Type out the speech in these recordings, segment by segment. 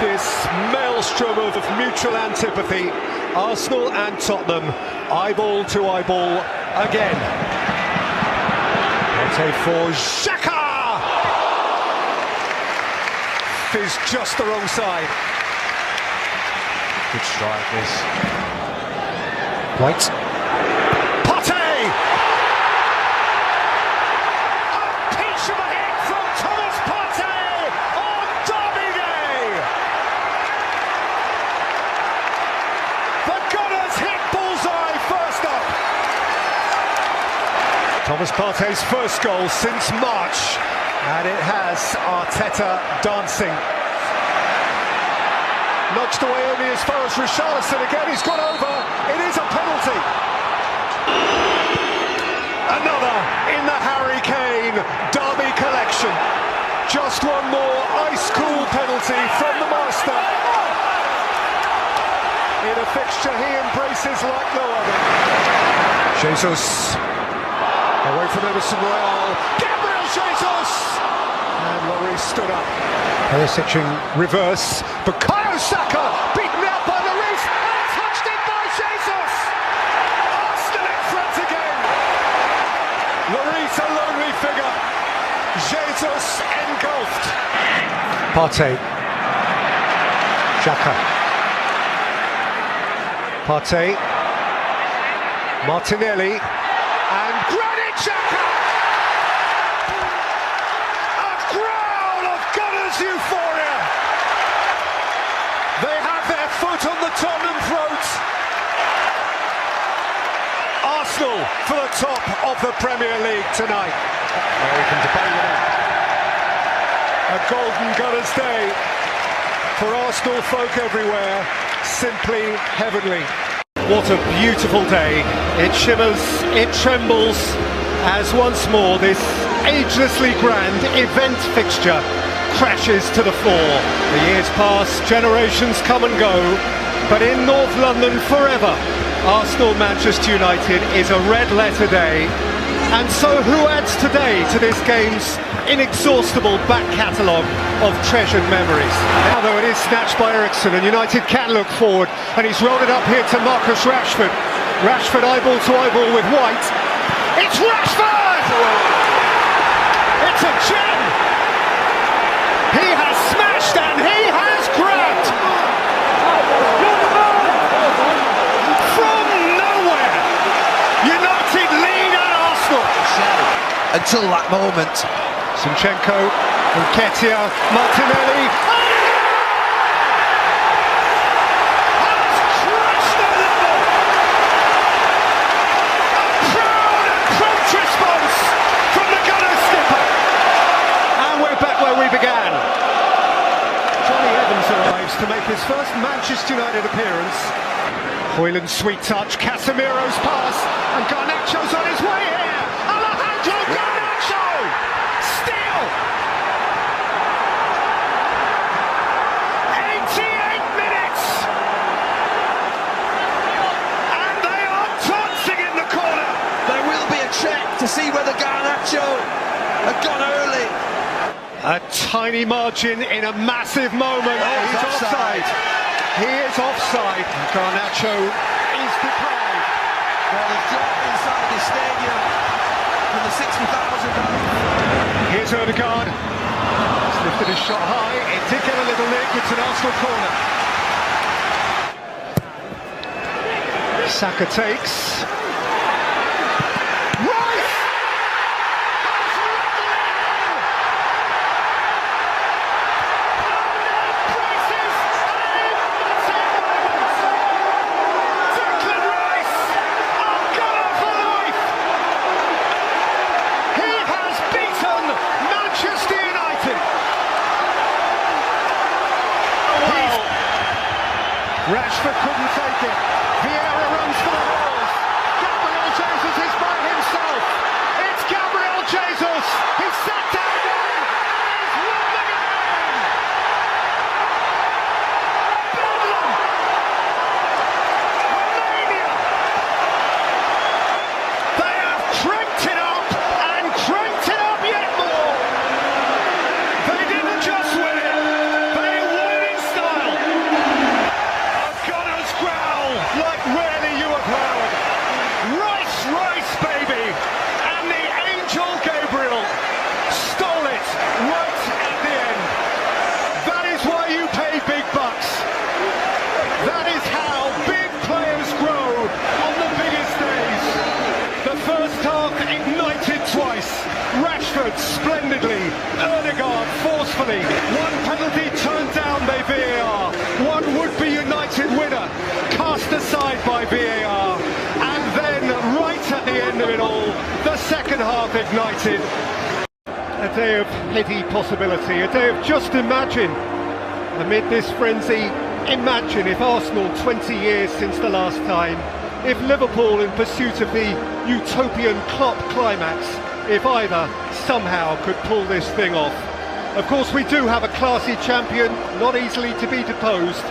this maelstrom of mutual antipathy. Arsenal and Tottenham, eyeball to eyeball again. Partey for Xhaka! Is just the wrong side. Good strike, this. White. Partey! A peach of a hit from Thomas Partey on Derby Day! The Gunners hit bullseye first up. Thomas Partey's first goal since March. And it has Arteta dancing. Nudged away only as far as Richarlison again, he's gone over, it is a penalty. Another in the Harry Kane Derby collection. Just one more ice-cool penalty from the master. In a fixture he embraces like no other. Jesus, away from Emerson Royale, Gabriel Jesus! And Lloris stood up. Perisic in reverse, Bukayo Saka beaten out by Lloris and touched in by Jesus! Arsenal in front again! Lloris a lonely figure. Jesus engulfed. Partey. Xhaka. Partey. Martinelli. And Granit Xhaka! Euphoria! They have their foot on the Tottenham throat. Arsenal for the top of the Premier League tonight. Well, we can debate it. A golden Gunners day for Arsenal folk everywhere. Simply heavenly. What a beautiful day. It shimmers, it trembles, as once more this agelessly grand event fixture crashes to the floor. The years pass, generations come and go, but in North London forever, Arsenal-Manchester United is a red letter day. And so who adds today to this game's inexhaustible back catalogue of treasured memories? Now though it is snatched by Eriksen and United can look forward, and he's rolled it up here to Marcus Rashford. Rashford eyeball to eyeball with White. It's Rashford! It's a gem! He has smashed and he has grabbed from nowhere. United lead at Arsenal. Until that moment. Zinchenko, Nketiah, Martinelli. Has crushed the level. A proud and prompt response from the Gunners skipper. And we're back where we began. Arrives to make his first Manchester United appearance. Højlund's sweet touch, Casemiro's pass, and Garnacho's on his way here. Alejandro Garnacho! Steal! 88 minutes! And they are dancing in the corner. There will be a check to see whether Garnacho had gone early. A tiny margin in a massive moment. Oh, he's offside. He is offside. Garnacho is deprived. Well, they've dropped inside the stadium for the 60,000. Here's Ødegaard. He's lifted his shot high. It did get a little nick. It's an Arsenal corner. Saka takes. Rashford couldn't take it. Vieira runs for the balls. Gabriel Jesus is by himself. It's Gabriel Jesus. He's sat down again. He's won the game. Bedlam. Romania. They have cranked it up and cranked it up yet more. They didn't just win it. They won it in style. League. One penalty turned down by VAR. One would-be United winner cast aside by VAR. And then, right at the end of it all, the second half ignited. A day of heady possibility, a day of just imagine. Amid this frenzy, imagine if Arsenal 20 years since the last time, if Liverpool in pursuit of the utopian Klopp climax, if either somehow could pull this thing off. Of course we do have a classy champion, not easily to be deposed,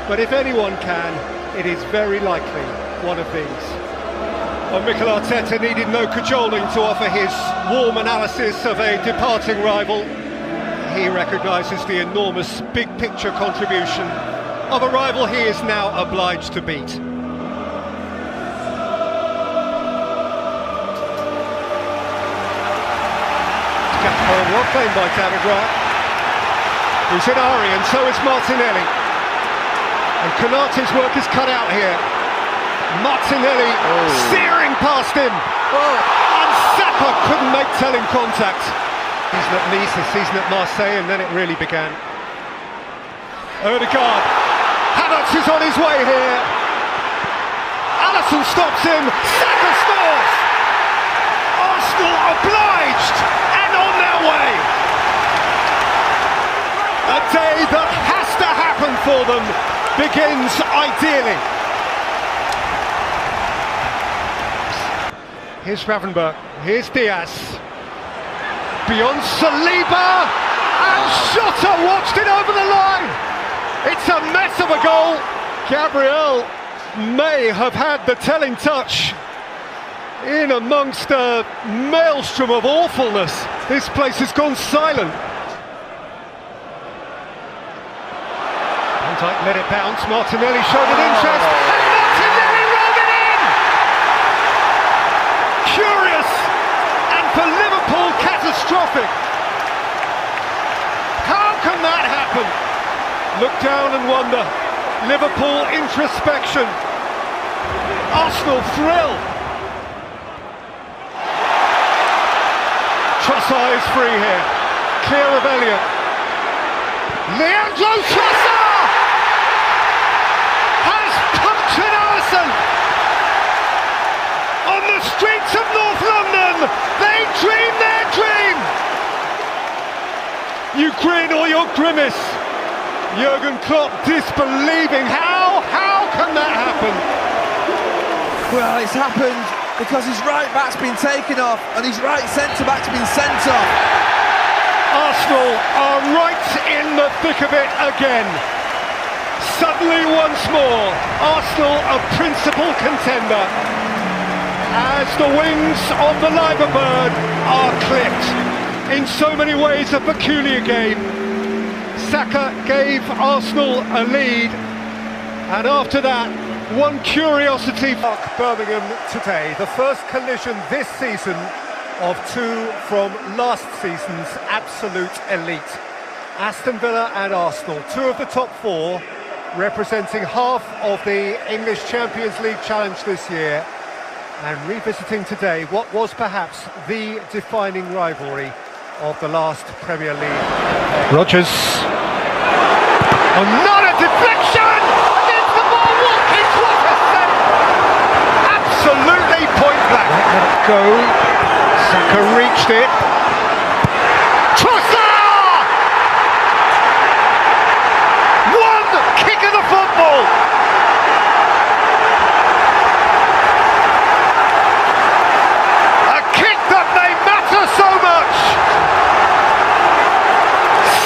but if anyone can, it is very likely one of these. Well, Mikel Arteta needed no cajoling to offer his warm analysis of a departing rival. He recognises the enormous big-picture contribution of a rival he is now obliged to beat. Well played by David Wright, who's in Ari, and so is Martinelli. And Konate's work is cut out here. Martinelli searing past him, and Saka couldn't make telling contact. Season at Nice, a season at Marseille, and then it really began. Odegaard, Havertz is on his way here. Alisson stops him, Saka scores! Arsenal obliged and on their way. A day that has to happen for them begins ideally. Here's Ravenberg, here's Diaz. Beyond Saliba, and Shota watched it over the line. It's a mess of a goal. Gabriel may have had the telling touch. In amongst a maelstrom of awfulness, this place has gone silent. Van Dijk let it bounce, Martinelli showed an interest, and Martinelli rolled it in! Curious, and for Liverpool, catastrophic. How can that happen? Look down and wonder. Liverpool introspection. Arsenal thrill. Trossard is free here. Clear of Elliott. Leandro Trossard has punctured Alisson. On the streets of North London, they dream their dream. You grin or you grimace. Jurgen Klopp disbelieving. How can that happen? Well, it's happened because his right back's been taken off and his right centre-back's been sent off. Arsenal are right in the thick of it again. Suddenly once more, Arsenal a principal contender. As the wings of the Liver Bird are clipped. In so many ways a peculiar game. Saka gave Arsenal a lead, and after that, one curiosity. Birmingham today, the first collision this season of two from last season's absolute elite. Aston Villa and Arsenal, two of the top four, representing half of the English Champions League challenge this year, and revisiting today what was perhaps the defining rivalry of the last Premier League. Rodgers. Another deflection! Against the ball, Watkins, what a save! Absolutely point blank. Let it go. Saka reached it. Trossard! One kick of the football! A kick that may matter so much!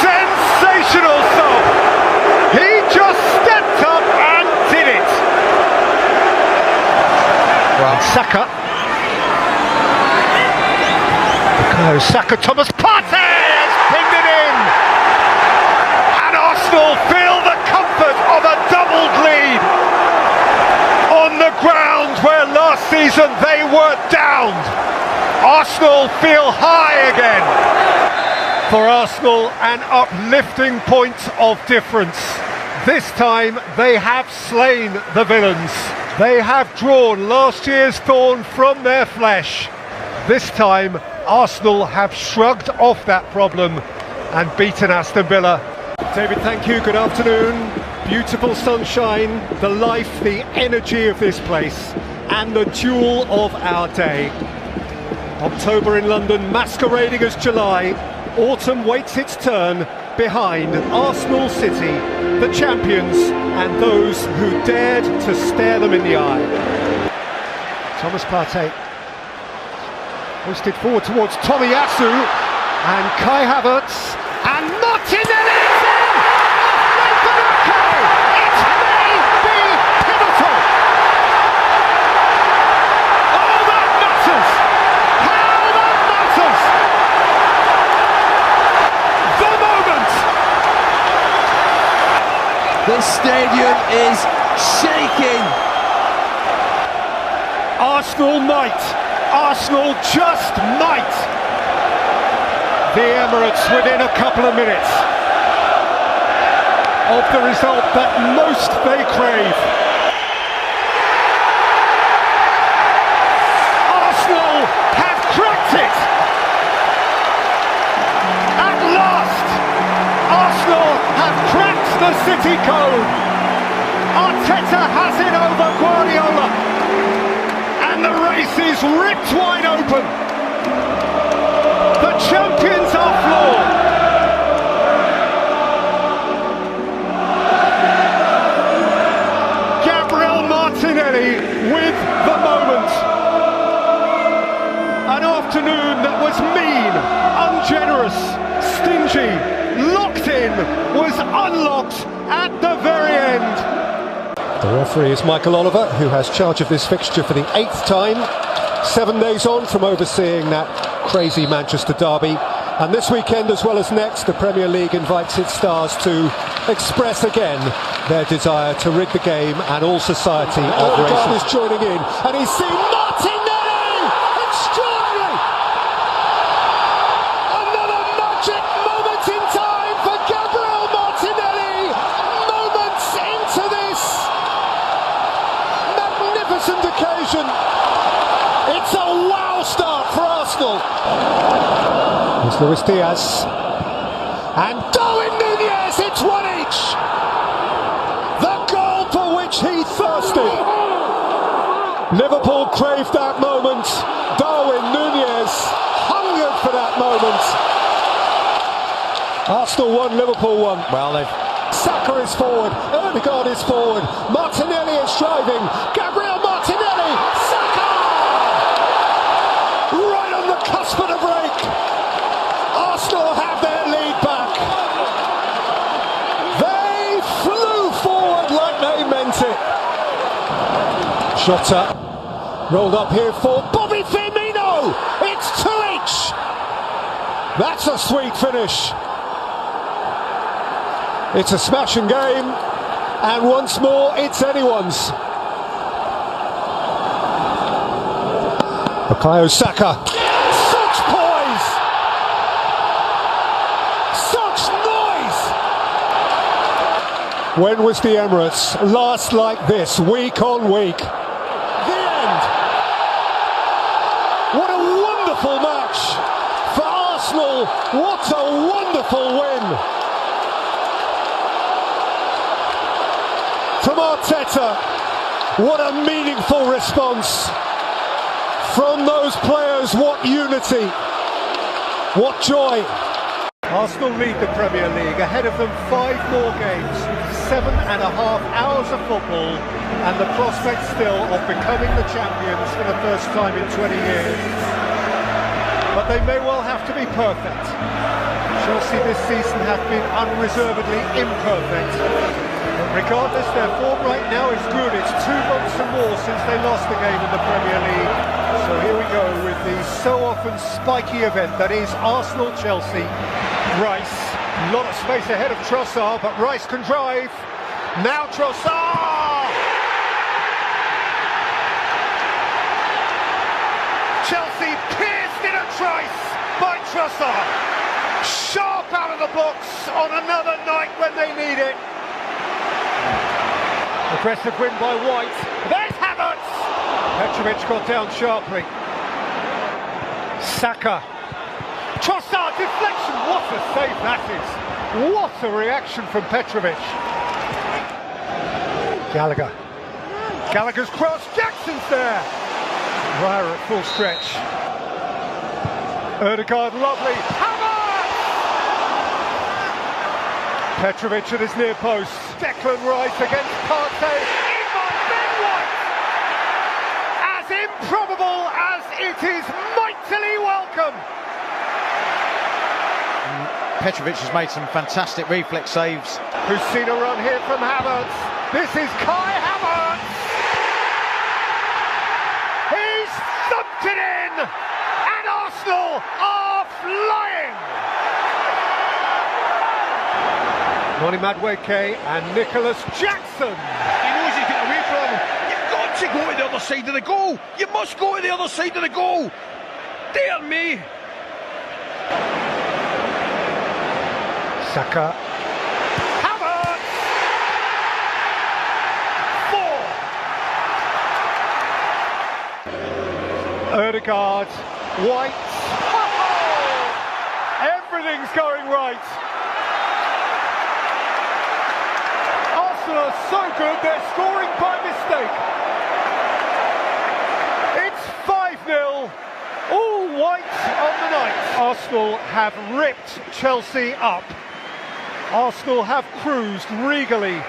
Sensational stuff! He just stepped up and did it! Well, Saka. Saka, Thomas Partey has pinned it in! And Arsenal feel the comfort of a doubled lead on the ground where last season they were downed. Arsenal feel high again. For Arsenal, an uplifting point of difference. This time they have slain the villains. They have drawn last year's thorn from their flesh. This time Arsenal have shrugged off that problem and beaten Aston Villa. David, thank you, good afternoon. Beautiful sunshine, the life, the energy of this place, and the jewel of our day. October in London masquerading as July, autumn waits its turn behind Arsenal City, the champions, and those who dared to stare them in the eye. Thomas Partey hoisted forward towards Tomiyasu, and Kai Havertz, and Martinelli is in! It may be pivotal! Oh, that matters! How that matters! The moment! This stadium is shaking. Arsenal might. Arsenal just might. The Emirates within a couple of minutes of the result that most they crave. Arsenal have cracked it. At last, Arsenal have cracked the City code. Arteta has it over Guardiola, and the race is ripped wide open. The champions are floored. Gabriel Martinelli with the moment. An afternoon that was mean, ungenerous, stingy, locked in, was unlocked at the very end. The referee is Michael Oliver, who has charge of this fixture for the 8th time, 7 days on from overseeing that crazy Manchester derby. And this weekend, as well as next, the Premier League invites its stars to express again their desire to rid the game and all society of racism. Is joining in, and he's seen Martinelli! Extraordinary! Another magic moment in time for Gabriel Martinelli! Moments into this magnificent occasion! It's a wow start for Arsenal! Here's Luis Diaz, and Darwin Núñez, it's one each! The goal for which he thirsted! Liverpool craved that moment, Darwin Núñez hungered for that moment. Arsenal won, Liverpool won. Well, Saka is forward, Ødegaard is forward, Martinelli is driving, Gabriel Martinelli, Saka! Right on the cusp of the break! Arsenal have their lead back. They flew forward like they meant it. Jota rolled up here for Bobby Firmino. It's 2 each. That's a sweet finish. It's a smashing game, and once more it's anyone's. Bukayo Saka. Such poise! Such noise! When was the Emirates last like this, week on week? The end! What a wonderful match for Arsenal! What a wonderful win! From Arteta, what a meaningful response! From those players, what unity, what joy. Arsenal lead the Premier League, ahead of them 5 more games, 7.5 hours of football, and the prospect still of becoming the champions for the first time in 20 years. But they may well have to be perfect. Chelsea this season have been unreservedly imperfect. But regardless, their form right now is good. It's 2 months and more since they lost the game in the Premier League. So here we go with the so often spiky event that is Arsenal-Chelsea. Rice, a lot of space ahead of Trossard, but Rice can drive. Now Trossard! Chelsea pierced in a trice by Trossard. Sharp out of the box on another night when they need it. Aggressive win by White. There's Havertz! Petrovic got down sharply. Saka. Trossard deflection. What a save that is. What a reaction from Petrovic. Gallagher's cross. Jackson's there. Raya at full stretch. Ødegaard, lovely. Havertz! Petrovic at his near post. Declan Rice against Partey. In by Ben White. As improbable as it is mightily welcome. Petrovic has made some fantastic reflex saves. Who's seen a run here from Havertz? This is Kai Havertz! He's thumped it in! And Arsenal are flying! Ronnie Madueke and Nicholas Jackson. He knows he's getting away from him. You've got to go to the other side of the goal. You must go to the other side of the goal. Dear me. Saka. Havertz! 4. Ødegaard. White. Oh! Everything's going right. Arsenal are so good, they're scoring by mistake. It's 5-0. All white on the night. Arsenal have ripped Chelsea up. Arsenal have cruised regally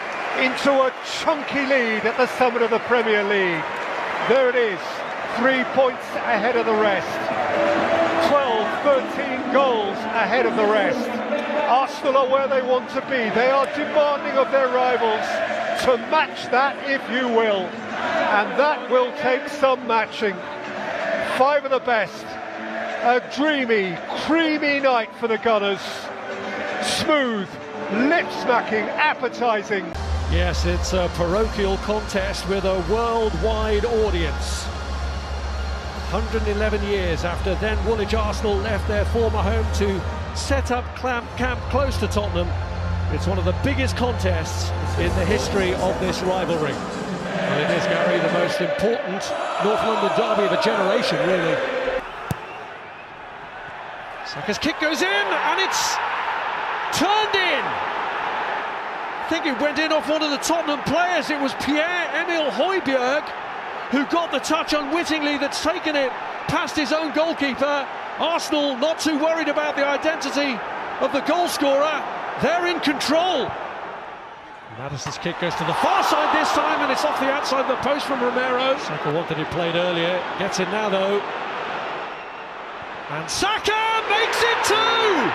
into a chunky lead at the summit of the Premier League. There it is, 3 points ahead of the rest. 12-13 goals ahead of the rest. Arsenal are where they want to be. They are demanding of their rivals to match that, if you will. And that will take some matching. 5 of the best. A dreamy, creamy night for the Gunners. Smooth, lip-smacking, appetising. Yes, it's a parochial contest with a worldwide audience. 111 years after then Woolwich Arsenal left their former home to set up camp close to Tottenham. It's one of the biggest contests in the history of this rivalry. And it is, Gary, the most important North London derby of a generation, really. Saka's kick goes in, and it's turned in. I think it went in off one of the Tottenham players. It was Pierre-Emile Højbjerg who got the touch unwittingly that's taken it past his own goalkeeper. Arsenal not too worried about the identity of the goal scorer. They're in control. Maddison's kick goes to the far side this time, and it's off the outside of the post from Romero. Saka wanted it played earlier, gets it now though. And Saka makes it too!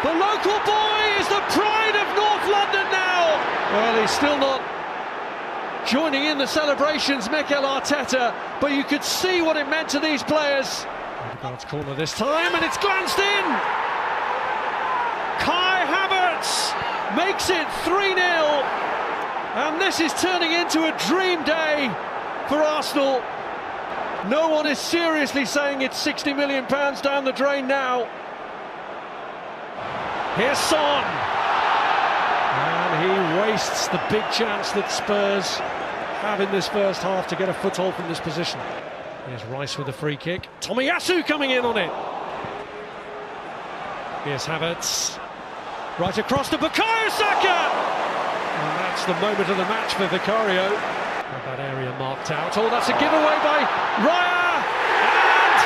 The local boy is the pride of North London now! Well, he's still not joining in the celebrations, Mikel Arteta, but you could see what it meant to these players. Ødegaard's corner this time, and it's glanced in! Kai Havertz makes it 3-0, and this is turning into a dream day for Arsenal. No one is seriously saying it's £60 million down the drain now. Here's Son, and he wastes the big chance that Spurs have in this first half to get a foothold from this position. Here's Rice with the free kick. Tomiyasu coming in on it. Here's Havertz. Right across to Bukayo Saka! And that's the moment of the match for Vicario. That area marked out. Oh, that's a giveaway by Raya! And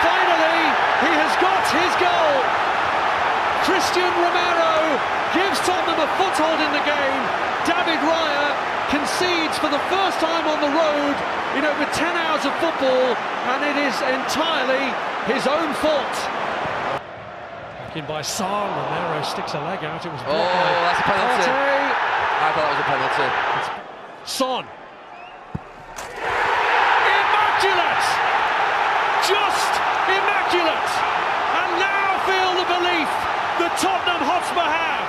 finally, he has got his goal! Christian Romero gives Tottenham a foothold in the game. David Raya concedes for the first time on the road in over 10 hours of football, and it is entirely his own fault. Back in by Son, Romero sticks a leg out. It was blocked by that's a penalty. Partey. I thought it was a penalty. Son. Immaculate! Just immaculate! And now feel the belief that Tottenham Hotspur have.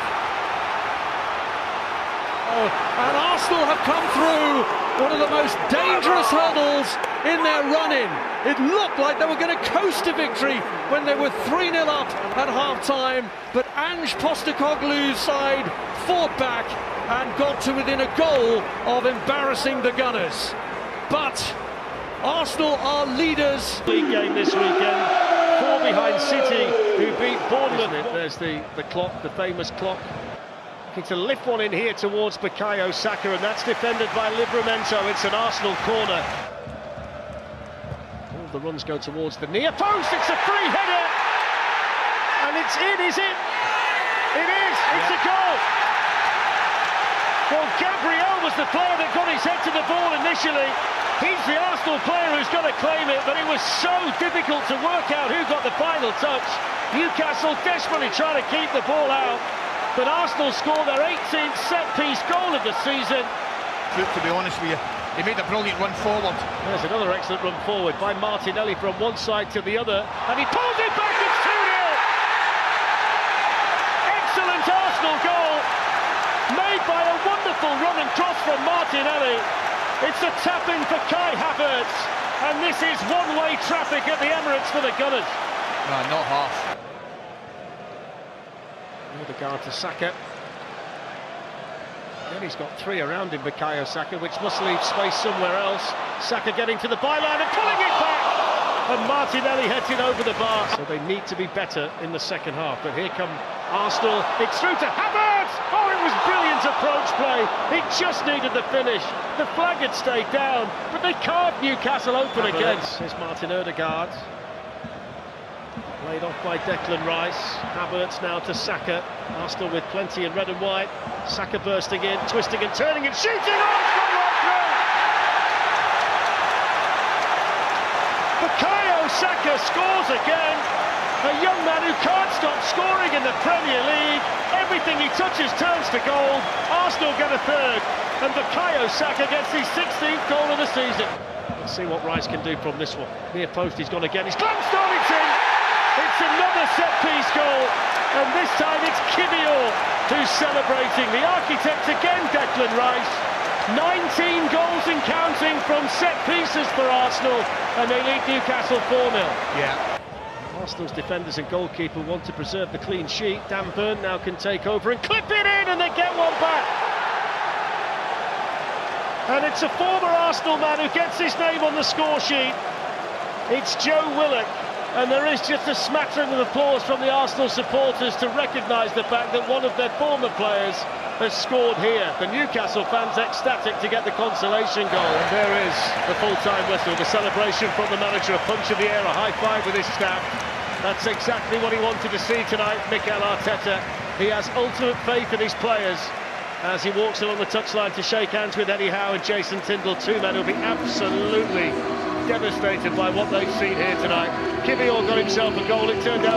Oh, and Arsenal have come through one of the most dangerous hurdles in their run-in. It looked like they were going to coast to victory when they were 3-0 up at half-time, but Ange Postecoglou's side fought back and got to within a goal of embarrassing the Gunners. But Arsenal are leaders. League game this weekend. behind City, who beat Bournemouth. There's the clock, the famous clock. Looking to lift one in here towards Bukayo Saka, and that's defended by Livramento. It's an Arsenal corner. All the runs go towards the near post. It's a free header, and it's in, is it? It is. It's a goal. Well, Gabriel was the player that got his head to the ball initially. He's the Arsenal player who's got to claim it, but it was so difficult to work out who got the final touch. Newcastle desperately trying to keep the ball out, but Arsenal score their 18th set-piece goal of the season. To be honest with you, he made a brilliant run forward. There's another excellent run forward by Martinelli from one side to the other, and he pulls it back. It's 2-0. Excellent Arsenal goal, made by a wonderful run and cross from Martinelli. It's a tap-in for Kai Havertz, and this is one-way traffic at the Emirates for the Gunners. No, not half. Odegaard to Saka. Then he's got three around him, Bukayo Saka, which must leave space somewhere else. Saka getting to the byline and pulling it back, and Martinelli heads it over the bar. So they need to be better in the second half. But here come Arsenal. It's through to Havertz. Oh, it was brilliant approach play. It just needed the finish. The flag had stayed down, but they carved Newcastle open again. Here's Martin Odegaard. Laid off by Declan Rice. Havertz now to Saka. Arsenal with plenty in red and white. Saka bursting in, twisting and turning and shooting. Oh, it's gone right through. Bukayo Saka scores again. A young man who can't stop scoring in the Premier League. Everything he touches turns to gold. Arsenal get a third, and Bukayo Saka gets his 16th goal of the season. Let's see what Rice can do from this one. Near post, he's gone again. He's glanced on, it's in. It's another set-piece goal, and this time it's Kivior who's celebrating. The architect again, Declan Rice. 19 goals and counting from set pieces for Arsenal, and they lead Newcastle 4-0. Yeah. Arsenal's defenders and goalkeeper want to preserve the clean sheet. Dan Burn now can take over and clip it in, and they get one back. And it's a former Arsenal man who gets his name on the score sheet. It's Joe Willock, and there is just a smattering of applause from the Arsenal supporters to recognise the fact that one of their former players has scored here. The Newcastle fans ecstatic to get the consolation goal, and there is the full-time whistle, the celebration from the manager, a punch of the air, a high-five with his staff. That's exactly what he wanted to see tonight, Mikel Arteta. He has ultimate faith in his players as he walks along the touchline to shake hands with Eddie Howe and Jason Tindall, two men who'll be absolutely devastated by what they've seen here tonight. Kivior got himself a goal, it turned out